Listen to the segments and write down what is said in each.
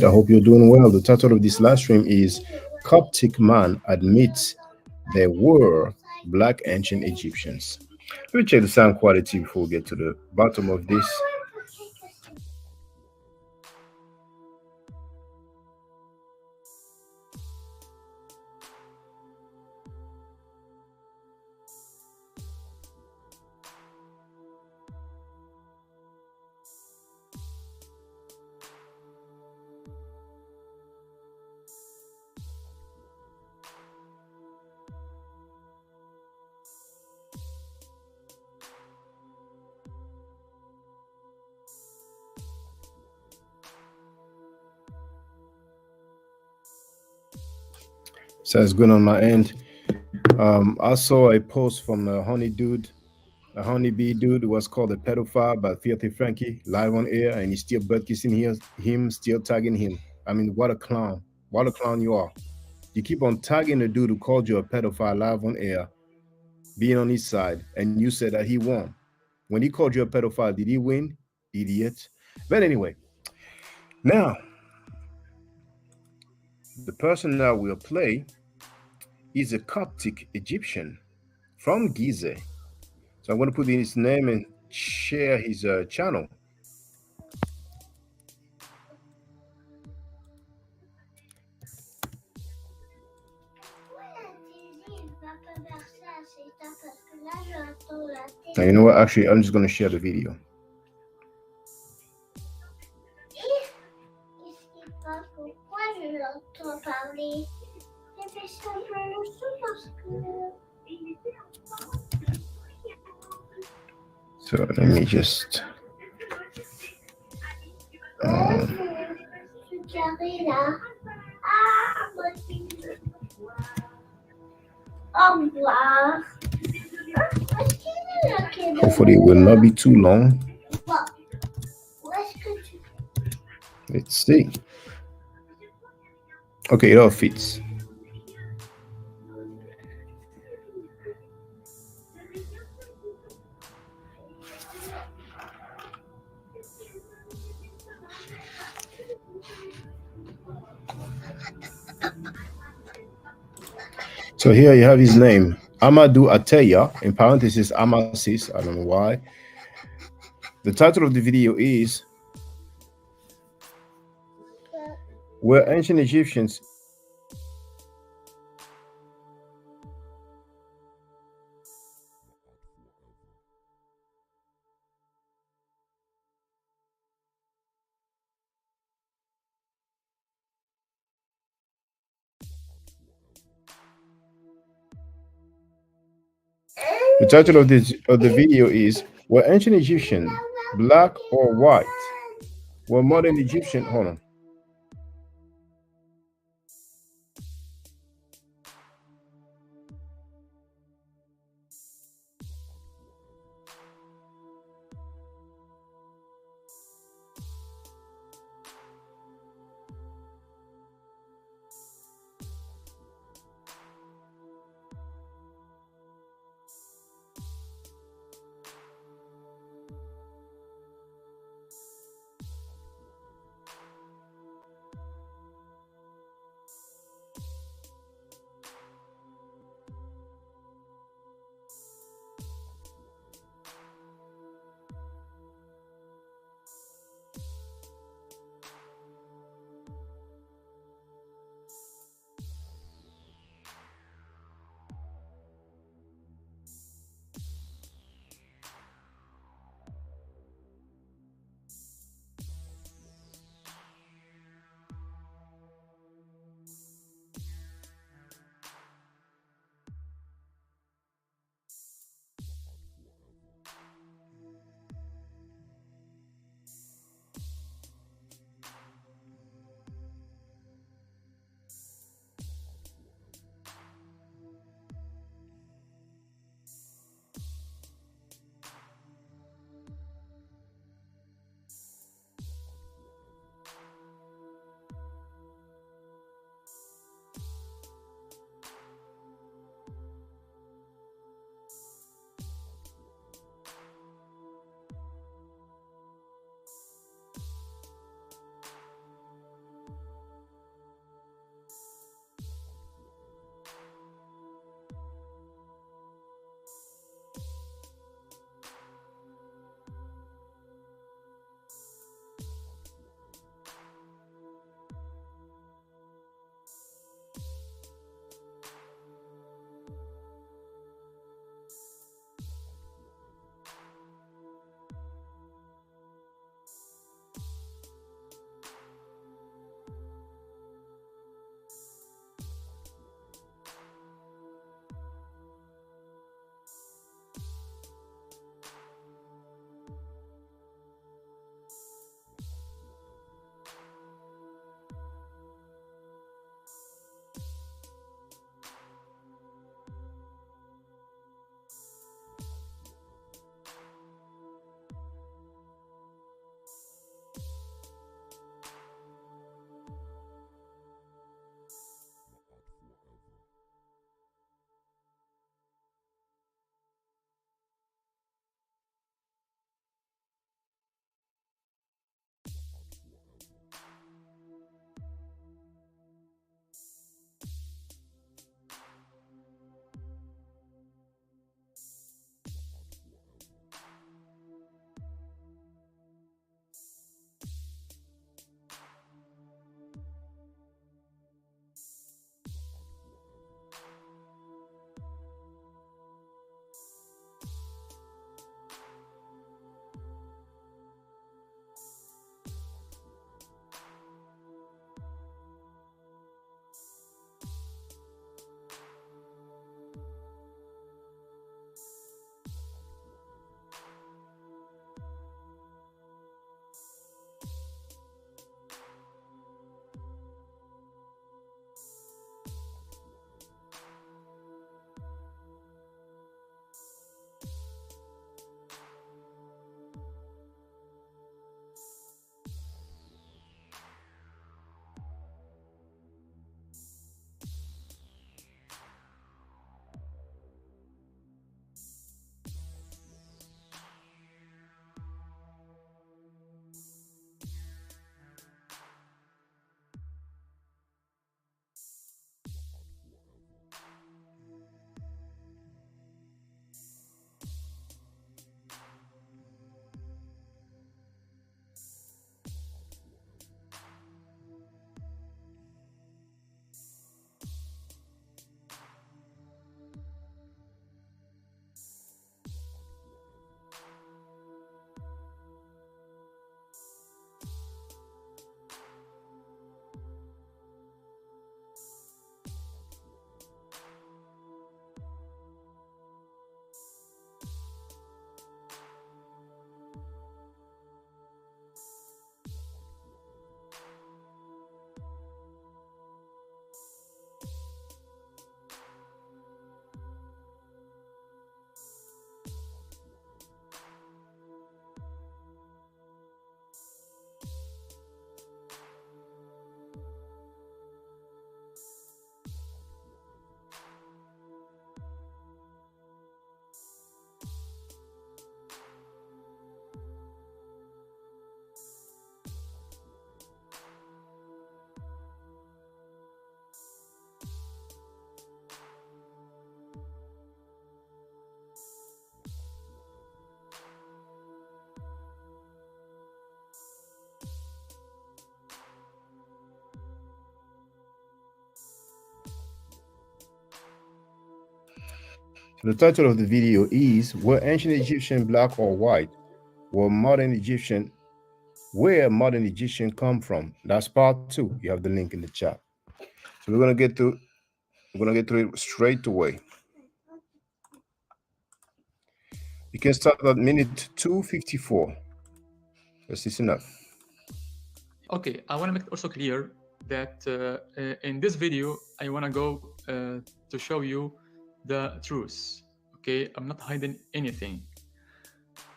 I hope you're doing well. The title of this live stream is Coptic Man Admits There Were Black Ancient Egyptians. Let me check the sound quality before we get to the bottom of this. So it's good on my end. I saw a post from a honeybee dude who was called a pedophile by Filthy Frankie live on air, and he's still butt kissing him, still tagging him. I mean, what a clown! What a clown you are! You keep on tagging the dude who called you a pedophile live on air, being on his side, and you said that he won. When he called you a pedophile, did he win? Idiot. But anyway, now the person that will play is a Coptic Egyptian from Giza. So I'm going to put in his name and share his channel. Now, you know what? Actually, I'm just going to share the video. So let me just hopefully it will not be too long. Let's see. Okay, it all fits. So here you have his name, Amadou Ateya, in parentheses, Amasis, I don't know why. The title of the video is Were Ancient Egyptians The title of the video is Were Ancient Egyptians Black or White? Were modern Egyptian, hold on. The title of the video is Were Ancient Egyptian Black or White? Were Modern Egyptian Where Modern Egyptian Come From? That's part 2. You have the link in the chat. So we're gonna get through it straight away. You can start at minute 2:54. This is enough. Okay, I want to make it also clear that in this video, I want to go to show you the truth. Okay, I'm not hiding anything.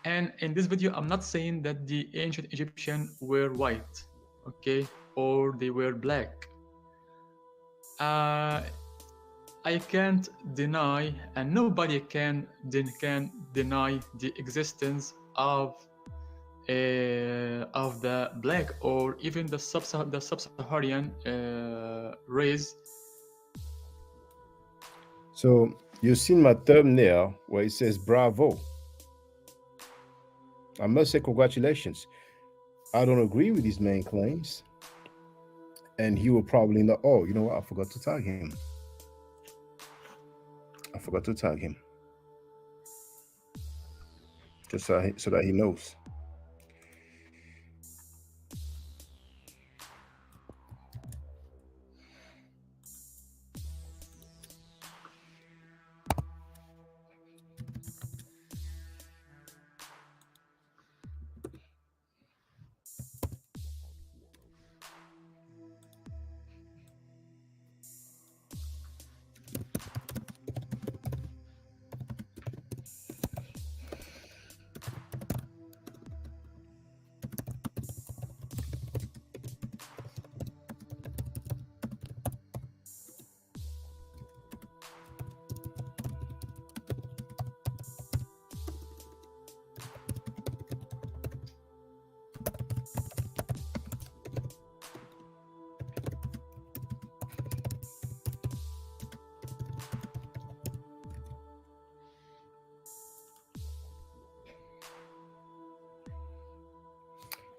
And in this video, I'm not saying that the ancient Egyptians were white, okay, or they were black. I can't deny, and nobody can deny the existence of the black or even the sub-Saharan race. So you've seen my thumbnail where it says bravo. I must say congratulations. I don't agree with these main claims. And he will probably know, oh, you know what? I forgot to tag him. Just so that he knows.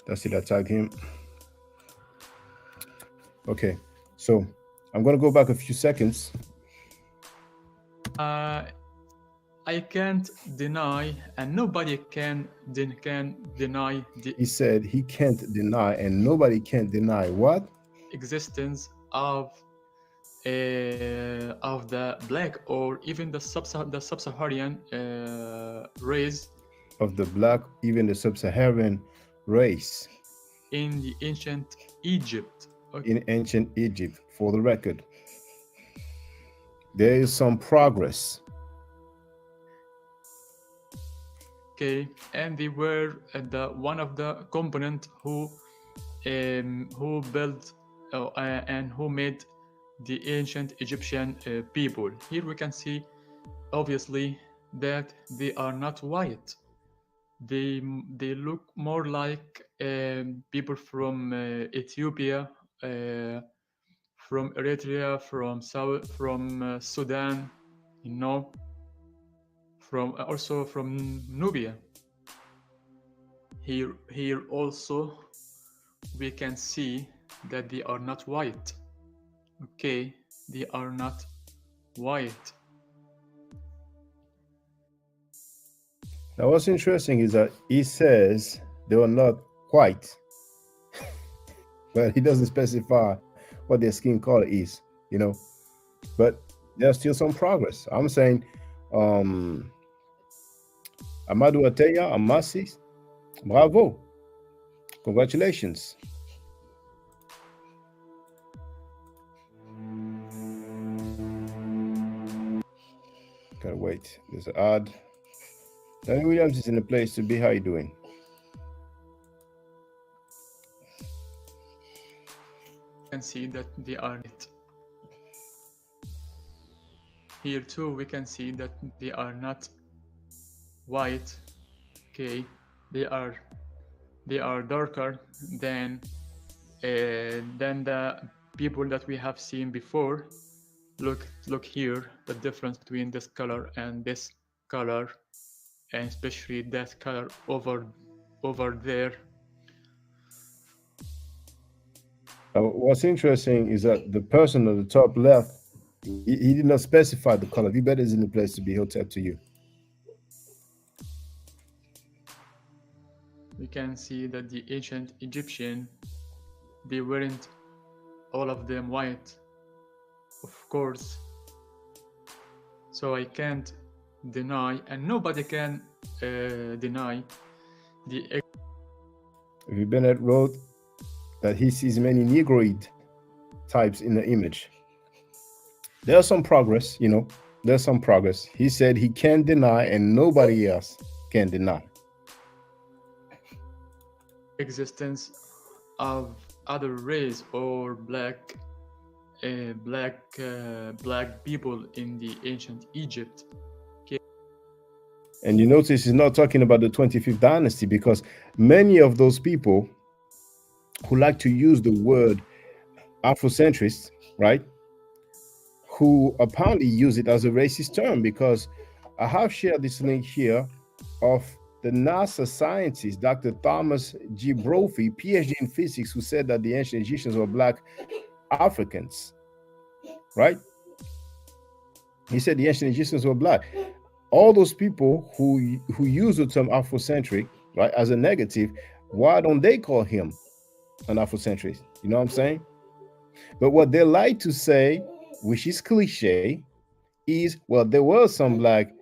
That's it, I tagged him. Okay, so I'm going to go back a few seconds. I can't deny, and nobody can deny the He said he can't deny, and nobody can deny what? Existence of the black or even the sub-Saharan race. Of the black, even the sub-Saharan race. In the ancient Egypt. Okay. In ancient Egypt, for the record. There is some progress. Okay, and they were one of the component who built and who made the ancient Egyptian people. Here we can see, obviously, that they are not white. They look more like people from Ethiopia, from Eritrea, from Sudan, you know, from also from Nubia. Here also we can see that they are not white. Okay, they are not white. Now what's interesting is that he says they are not white, but he doesn't specify what their skin color is, you know. But there's still some progress. I'm saying Amadou Ateya, Amasi, bravo. Congratulations. Gotta wait. There's an ad. Danny Williams is in the place to be. How you doing? You can see that they are it. Here too we can see that they are not white. Okay, they are darker than the people that we have seen before. Look here, the difference between this color and this color, and especially that color over there. What's interesting is that the person on the top left He did not specify the color. If you bet is in the place to be, he'll tell to you. We can see that the ancient Egyptian, they weren't all of them white, of course. So I can't deny, and nobody can deny the. If Bennett wrote that he sees many Negroid types in the image. There's some progress, there's some progress. He said he can't deny, and nobody else can deny existence of other race or black people in the ancient Egypt. Okay. And you notice he's not talking about the 25th dynasty, because many of those people who like to use the word Afrocentrists, right, who apparently use it as a racist term, because I have shared this link here of the NASA scientist, Dr. Thomas G. Brophy, PhD in physics, who said that the ancient Egyptians were black Africans, right? He said the ancient Egyptians were black. All those people who use the term Afrocentric, right, as a negative, why don't they call him an Afrocentrist? You know what I'm saying? But what they like to say, which is cliche, is, well, there were some black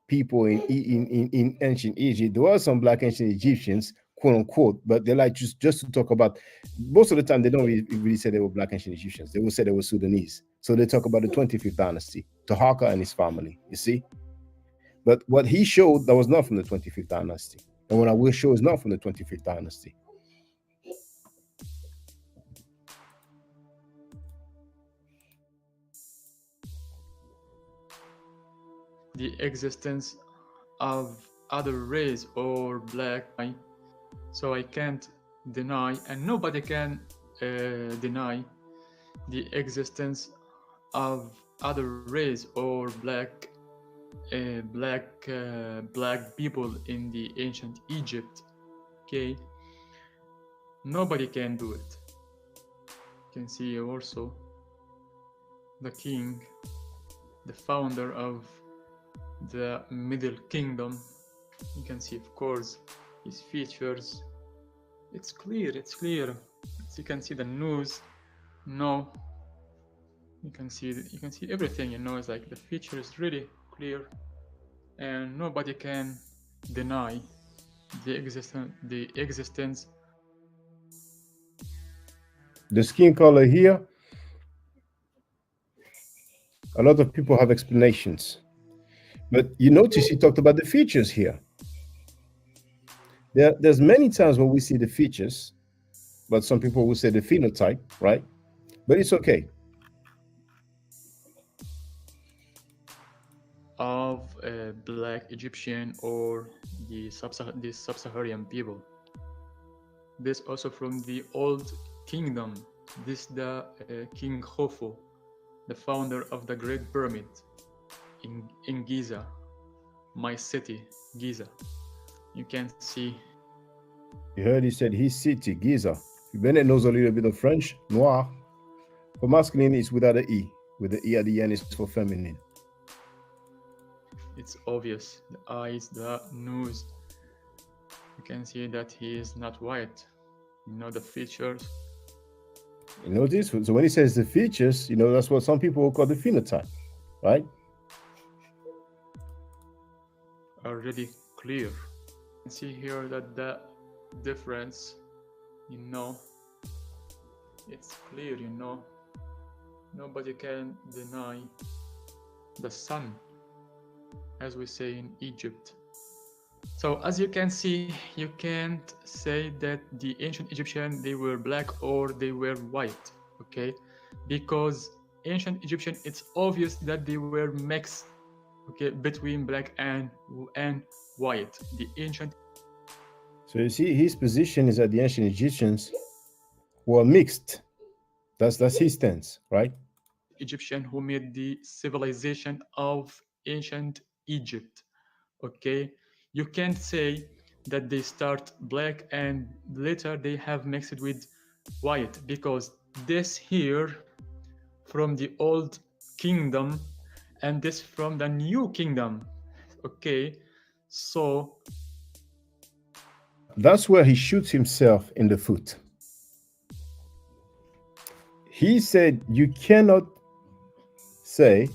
people in ancient Egypt. There were some black ancient Egyptians, quote unquote, but they like just to talk about. Most of the time, they don't really say they were black ancient Egyptians. They will say they were Sudanese. So they talk about the 25th dynasty, Taharqa and his family. You see, but what he showed, that was not from the 25th dynasty, and what I will show is not from the 25th dynasty. The existence of other race or black, so I can't deny, and nobody can deny the existence of other race or black people in the ancient Egypt. Okay, nobody can do it. You can see also the king, the founder of the Middle Kingdom. You can see, of course, his features. It's clear. As you can see the nose. No, you can see everything. It's like the feature is really clear, and nobody can deny the existence. The skin color here, a lot of people have explanations. But you notice he talked about the features here. There's many times when we see the features, but some people will say the phenotype, right? But it's okay. Of black Egyptian or the sub-Saharan people. This also from the Old Kingdom. This the King Khufu, the founder of the Great Pyramid in Giza, my city, Giza. You can see. You heard he said his city, Giza. Bennett knows a little bit of French, noir. For masculine, it's without an E. With the E at the end, is for feminine. It's obvious. The eyes, the nose. You can see that he is not white. The features. You notice? So when he says the features, that's what some people will call the phenotype, right? Are really clear. You can see here that the difference, it's clear, Nobody can deny the sun, as we say in Egypt. So as you can see, you can't say that the ancient Egyptian, they were black or they were white, okay? Because ancient Egyptian, it's obvious that they were mixed, okay, between black and white. The ancient. So you see, his position is that the ancient Egyptians were mixed. That's his stance, right? Egyptian who made the civilization of ancient Egypt, okay? You can't say that they start black and later they have mixed with white, because this here from the Old kingdom, and this from the new kingdom. Okay, so that's where he shoots himself in the foot. He said, you cannot say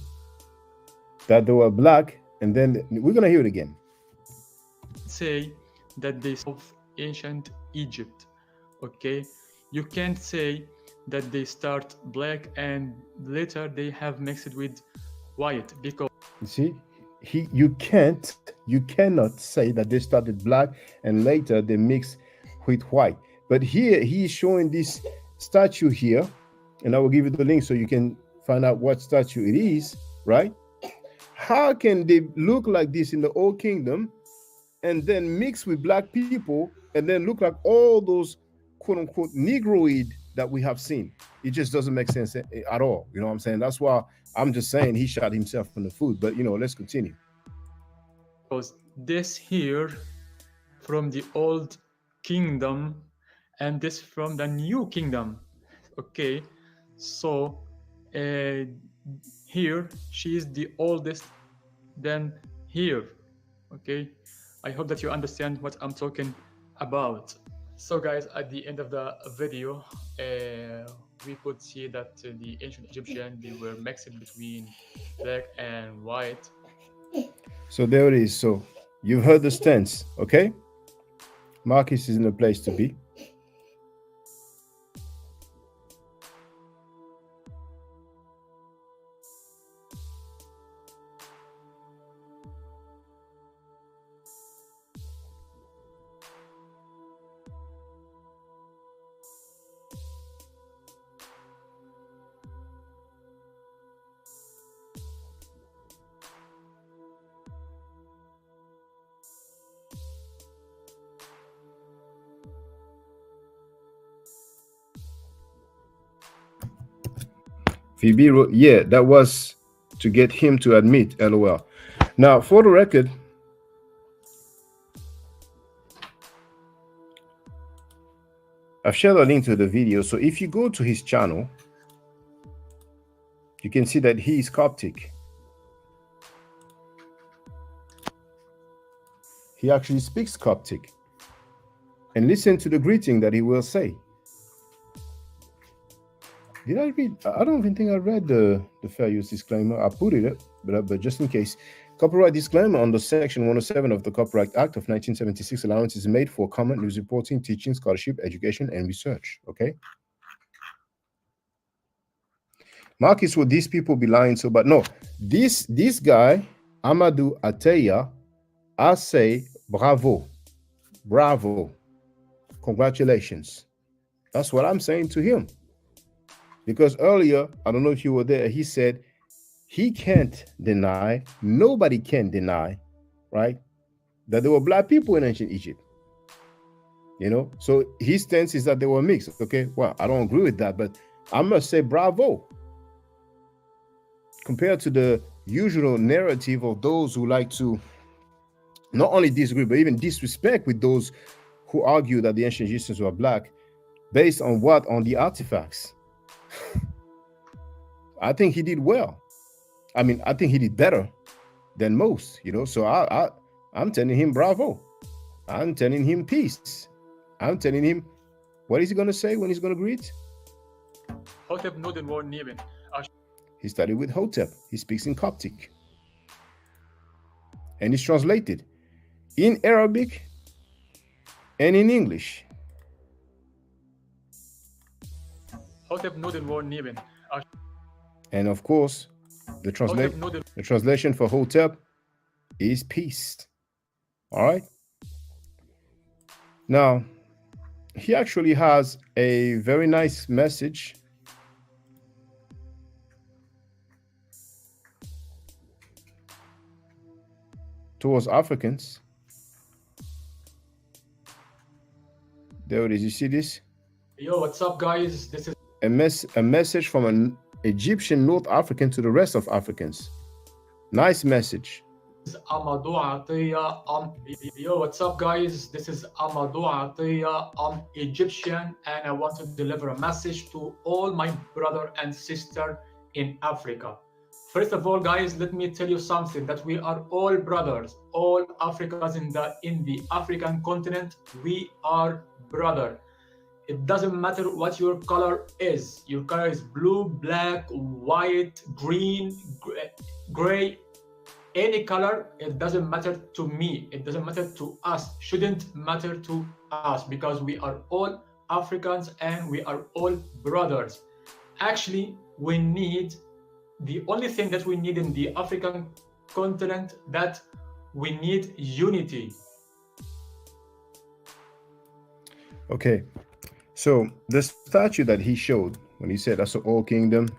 that they were black, and then we're going to hear it again. say that they of ancient Egypt. Okay, you can't say that they start black and later they have mixed with white, because You see, you cannot say that they started black and later they mix with white. But here he is showing this statue here, and I will give you the link so you can find out what statue it is, right? How can they look like this in the old kingdom and then mix with black people and then look like all those quote unquote negroid that we have seen? It just doesn't make sense at all. You know what I'm saying? That's why I'm just saying he shot himself in the foot. But let's continue. because this here from the old kingdom and this from the new kingdom. Okay, so here she is the oldest than here. Okay, I hope that you understand what I'm talking about. So guys, at the end of the video, we could see that the ancient Egyptian, they were mixed between black and white. So there it is. So you've heard the stance, okay? Marcus is in a place to be. Phoebe wrote, yeah, that was to get him to admit, LOL. Now, for the record, I've shared a link to the video. So if you go to his channel, you can see that he is Coptic. He actually speaks Coptic. And listen to the greeting that he will say. Did I read? I don't even think I read the fair use disclaimer. I put it, but just in case. Copyright disclaimer under Section 107 of the Copyright Act of 1976, allowance is made for comment, news reporting, teaching, scholarship, education, and research. Okay? Marcus, would these people be lying? So, but no, this guy, Amadou Ateya, I say bravo, bravo, congratulations. That's what I'm saying to him. Because earlier, I don't know if you were there, he said he can't deny, nobody can deny, right, that there were black people in ancient Egypt. So his stance is that they were mixed. Okay, well, I don't agree with that, but I must say bravo. Compared to the usual narrative of those who like to not only disagree, but even disrespect with those who argue that the ancient Egyptians were black based on what? On the artifacts. I think he did well. I mean, I think he did better than most, So I'm telling him bravo. I'm telling him peace. I'm telling him, what is he going to say when he's going to greet? He studied with Hotep. He speaks in Coptic. And it's translated in Arabic and in English. And of course, the translation for Hotep is peace. All right. Now, he actually has a very nice message towards Africans. There it is. You see this? Yo, what's up, guys? This is a message from an Egyptian North African to the rest of Africans. Nice message. Amadou Atiya. Yo, what's up, guys? This is Amadou Atiya. I'm Egyptian, and I want to deliver a message to all my brother and sister in Africa. First of all, guys, let me tell you something that we are all brothers, all Africans in the African continent. We are brother. It doesn't matter what your color is. Your color is blue, black, white, green, gray, any color. It doesn't matter to me. It doesn't matter to us. Shouldn't matter to us because we are all Africans and we are all brothers. Actually, we need the only thing that we need in the African continent that we need unity. Okay, so the statue that he showed when he said that's the old kingdom,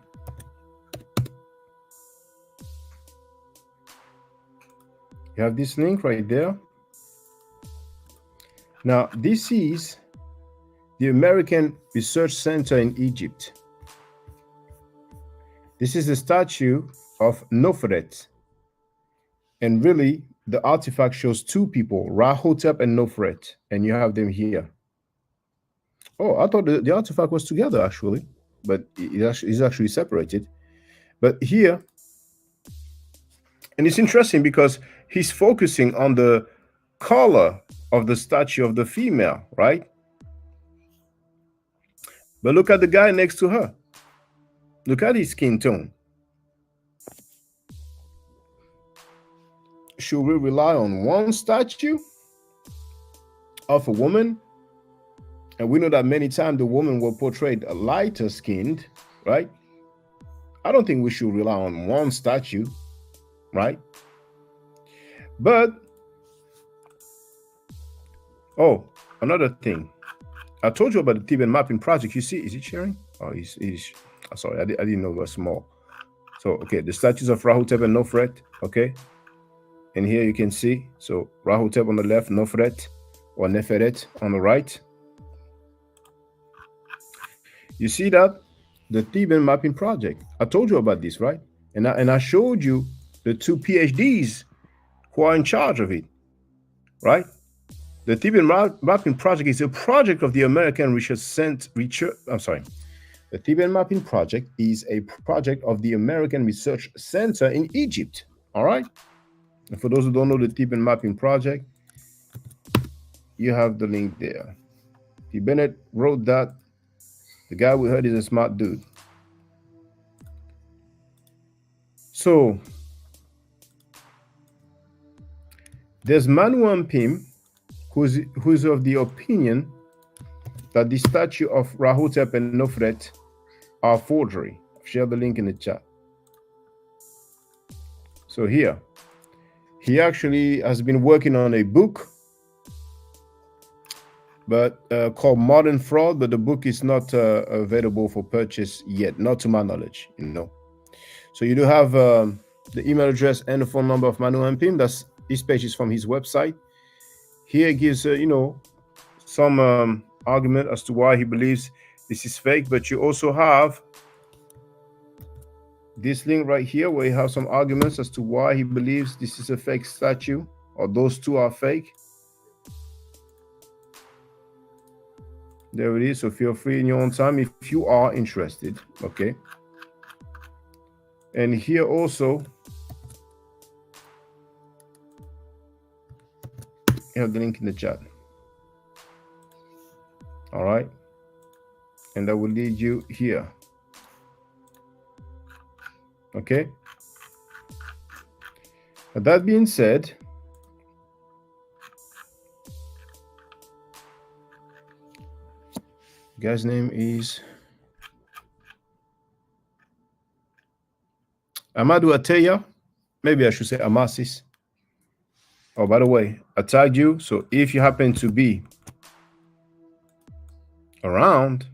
you have this link right there. Now, this is the American Research Center in Egypt. This is the statue of Nofret. And really, the artifact shows two people, Rahotep and Nofret, and you have them here. Oh, I thought the artifact was together, actually, but it's actually separated. But here, and it's interesting because he's focusing on the color of the statue of the female, right? But look at the guy next to her. Look at his skin tone. Should we rely on one statue of a woman? And we know that many times the woman will portray a lighter skinned, right? I don't think we should rely on one statue, right? But, oh, another thing. I told you about the Theban mapping project. You see, is it sharing? Oh, he's sorry, I didn't know it was small. So, okay, the statues of Rahotep and Nofret, okay? And here you can see, so Rahotep on the left, Nofret or Neferet on the right. You see that? The Theban mapping project. I told you about this, right? And I showed you the two PhDs who are in charge of it, right? The Theban mapping project is a project of the American Research Center. The Theban mapping project is a project of the American Research Center in Egypt. All right. And for those who don't know the Theban mapping project, you have the link there. T. Bennett wrote that. The guy we heard is a smart dude. So there's Manu Pim, who's of the opinion that the statue of Rahotep and Nofret are forgery. I've shared the link in the chat. So here, he actually has been working on a book, but called Modern Fraud, but the book is not available for purchase yet, not to my knowledge, you know. So you do have the email address and the phone number of Manu Pim. That's this page is from his website. Here it gives some argument as to why he believes this is fake, but you also have this link right here where you have some arguments as to why he believes this is a fake statue or those two are fake. There it is. So feel free in your own time if you are interested. Okay. And here also, you have the link in the chat. All right. And that will lead you here. Okay. But that being said, the guy's name is Amadou Ateya. Maybe I should say Amasis. Oh, by the way, I tagged you. So if you happen to be around,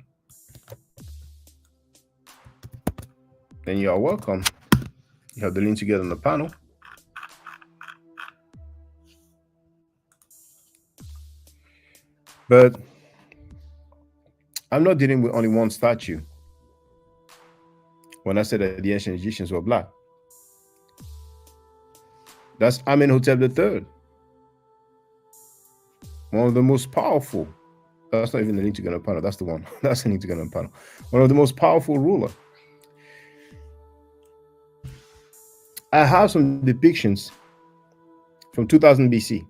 then you are welcome. You have the link together on the panel. But I'm not dealing with only one statue. When I said that the ancient Egyptians were black, that's Amenhotep III, one of the most powerful. That's not even the link to get on the panel. That's the one. That's the link to get on the panel. One of the most powerful ruler. I have some depictions from 2000 BC.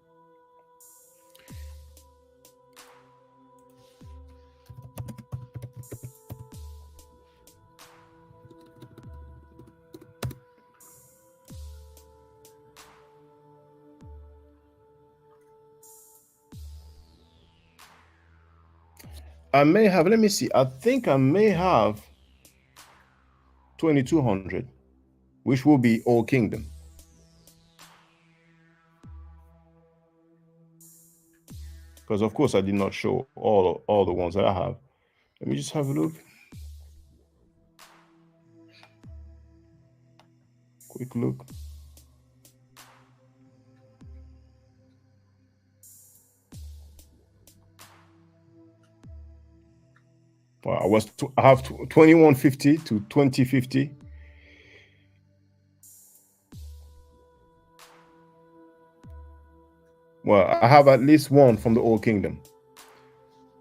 I may have, let me see, I think I may have 2200, which will be Old Kingdom. Because of course I did not show all the ones that I have. Let me just have a look. Quick look. Well, I have 2150 to 2050. Well, I have at least one from the Old Kingdom.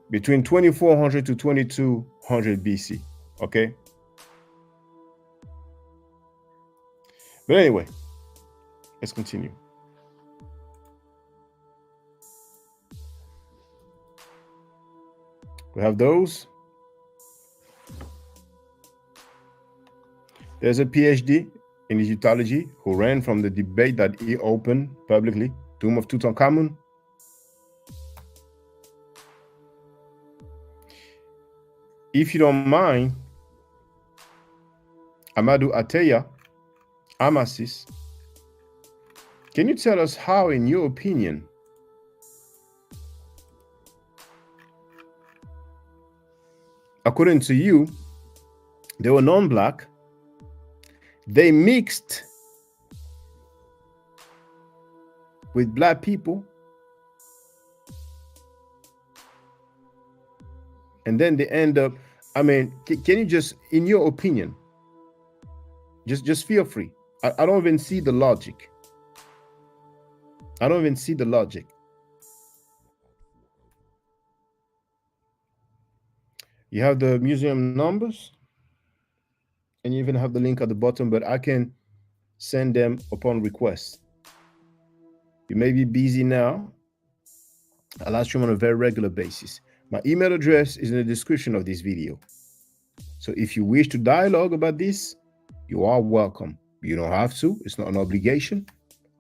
Between 2400 to 2200 BC. Okay. But anyway, let's continue. We have those. There's a PhD in Egyptology who ran from the debate that he opened publicly, Tomb of Tutankhamun. If you don't mind, Amadou Ateya, Amasis, can you tell us how, in your opinion, according to you, they were non-black, they mixed with black people, and then they end up, I mean, can you just, in your opinion, just feel free. I don't even see the logic. I don't even see the logic. You have the museum numbers, and you even have the link at the bottom, but I can send them upon request. You may be busy now. I'll ask you on a very regular basis. My email address is in the description of this video. So if you wish to dialogue about this, you are welcome. You don't have to. It's not an obligation.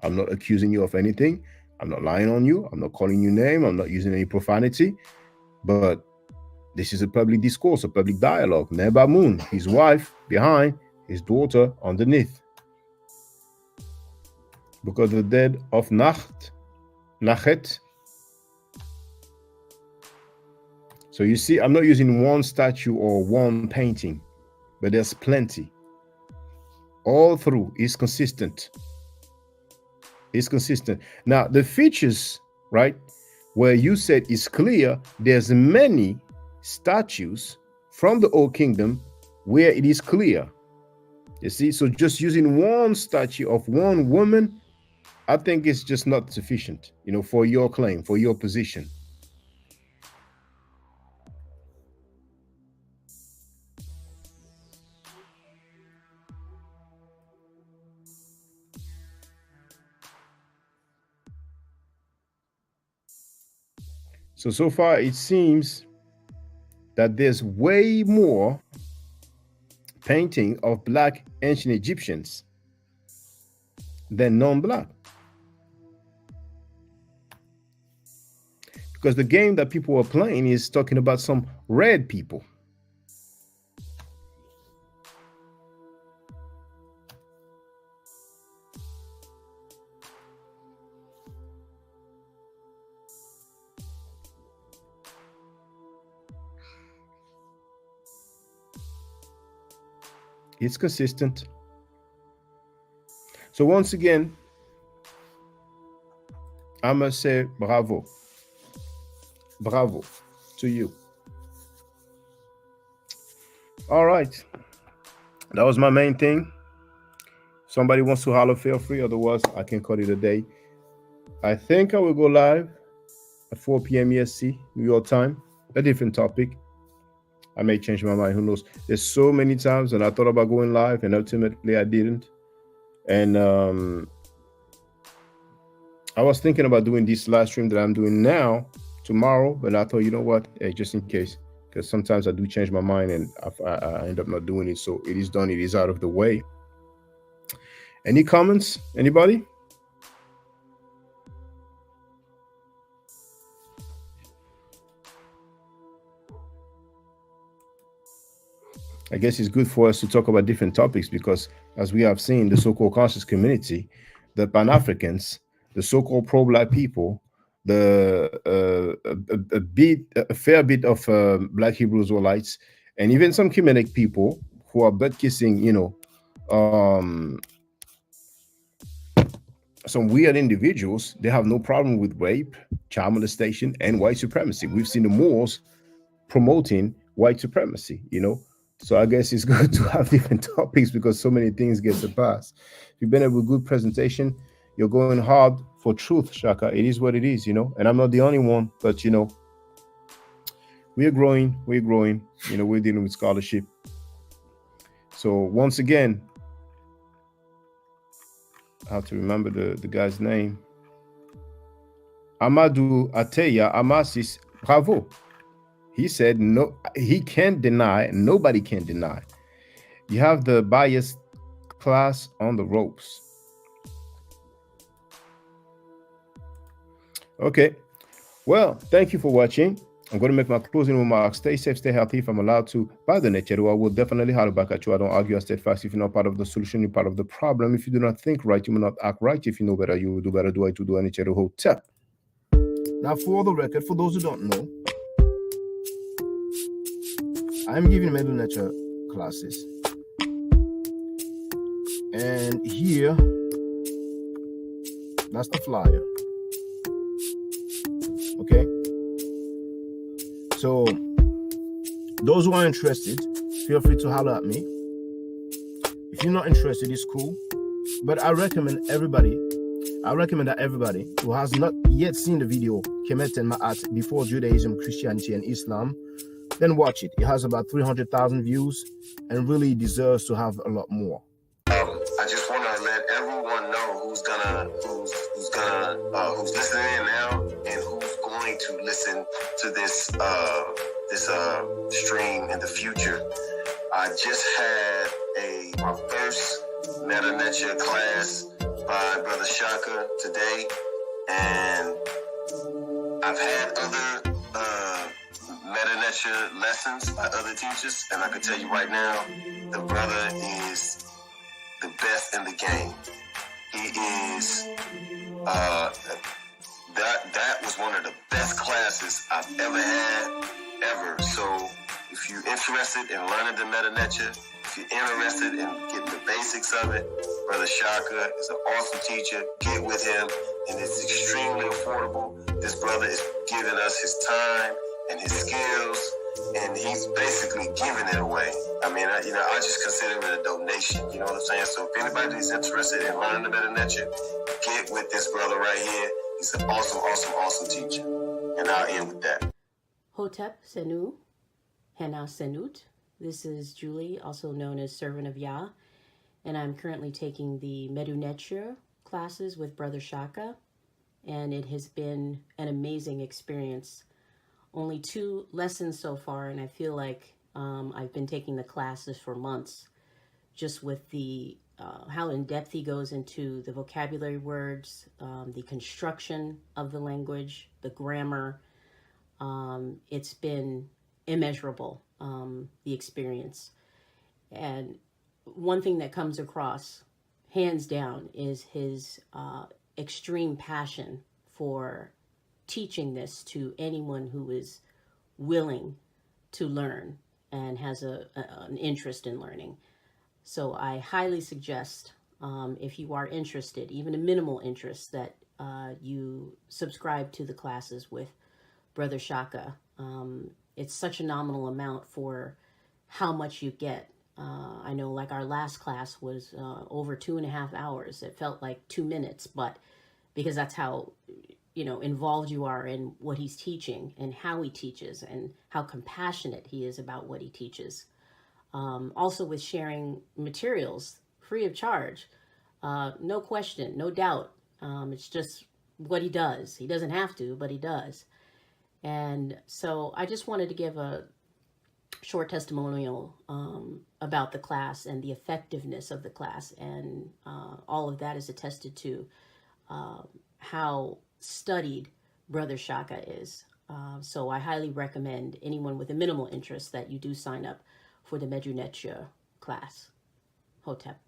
I'm not accusing you of anything. I'm not lying on you. I'm not calling you name. I'm not using any profanity. But this is a public discourse, a public dialogue. Neba Moon, his wife behind, his daughter underneath. Because the dead of Nachet. So you see, I'm not using one statue or one painting, but there's plenty. All through is consistent. It's consistent. Now, the features, right, where you said is clear, there's many statues from the Old Kingdom where it is clear. You see, so just using one statue of one woman, I think it's just not sufficient, for your claim, for your position. So far, it seems that there's way more painting of black ancient Egyptians than non-black. Because the game that people are playing is talking about some red people. It's consistent. So once again, I must say bravo. Bravo to you. All right. That was my main thing. Somebody wants to holler, feel free. Otherwise, I can call it a day. I think I will go live at 4 p.m. EST, New York time. A different topic. I may change my mind. Who knows? There's so many times, and I thought about going live, and ultimately I didn't. And I was thinking about doing this live stream that I'm doing now tomorrow, but I thought, you know what, hey, just in case, because sometimes I do change my mind and I end up not doing it. So it is done. It is out of the way. Any comments? Anybody? I guess it's good for us to talk about different topics because, as we have seen, the so-called conscious community, the Pan Africans, the so-called pro-black people, the a fair bit of Black Hebrew Israelites, and even some Kemetic people who are butt kissing, um, some weird individuals. They have no problem with rape, child molestation, and white supremacy. We've seen the Moors promoting white supremacy, So I guess it's good to have different topics because so many things get surpassed. If you've been able with good presentation, you're going hard for truth, Shaka. It is what it is. And I'm not the only one, but we're growing, we're dealing with scholarship. So once again, I have to remember the guy's name. Amadou Ateya Amasis, bravo. He said no, he can't deny, nobody can deny. You have the biased class on the ropes. Okay. Well, thank you for watching. I'm going to make my closing remarks. Stay safe, stay healthy. If I'm allowed to, by the nature, I will definitely holler back at you. I don't argue, I steadfast. If you're not part of the solution, you're part of the problem. If you do not think right, you will not act right. If you know better, you will do better. Do I to do any chair hotel. Now, for the record, for those who don't know, I'm giving Medew Netcher classes. And here, that's the flyer. Okay? So, those who are interested, feel free to holler at me. If you're not interested, it's cool. But I recommend that everybody who has not yet seen the video, Kemet and Ma'at, before Judaism, Christianity, and Islam, then watch it. It has about 300,000 views and really deserves to have a lot more. I just want to let everyone know who's listening in now and who's going to listen to this stream in the future. I just had my first Medew Netcher class by Brother Shaka today, and I've had other Medew Netcher lessons by other teachers, and I can tell you right now, the brother is the best in the game. He is that was one of the best classes I've ever had ever. So if you're interested in learning the Medew Netcher, if you're interested in getting the basics of it, Brother Shaka is an awesome teacher. Get with him, and it's extremely affordable. This brother is giving us his time and his skills, and he's basically giving it away. I mean, I just consider it a donation. You know what I'm saying? So if anybody's interested in learning the Medew Netcher, get with this brother right here. He's an awesome, awesome, awesome teacher. And I'll end with that. Hotep Senu, Hena Senut. This is Julie, also known as Servant of Yah, and I'm currently taking the Medew Netcher classes with Brother Shaka, and it has been an amazing experience. Only 2 lessons so far, and I feel like I've been taking the classes for months, just with the how in depth he goes into the vocabulary words, the construction of the language, the grammar. It's been immeasurable, the experience. And one thing that comes across, hands down, is his extreme passion for teaching this to anyone who is willing to learn and has an interest in learning. So I highly suggest, if you are interested, even a minimal interest, that you subscribe to the classes with Brother Shaka. It's such a nominal amount for how much you get. I know, like, our last class was over 2.5 hours. It felt like 2 minutes, but because that's how involved you are in what he's teaching and how he teaches and how compassionate he is about what he teaches. Also with sharing materials free of charge. No question, no doubt. It's just what he does. He doesn't have to, but he does. And so I just wanted to give a short testimonial about the class and the effectiveness of the class. And all of that is attested to how studied Brother Shaka is. So I highly recommend anyone with a minimal interest that you do sign up for the Medew Netcher class. Hotep.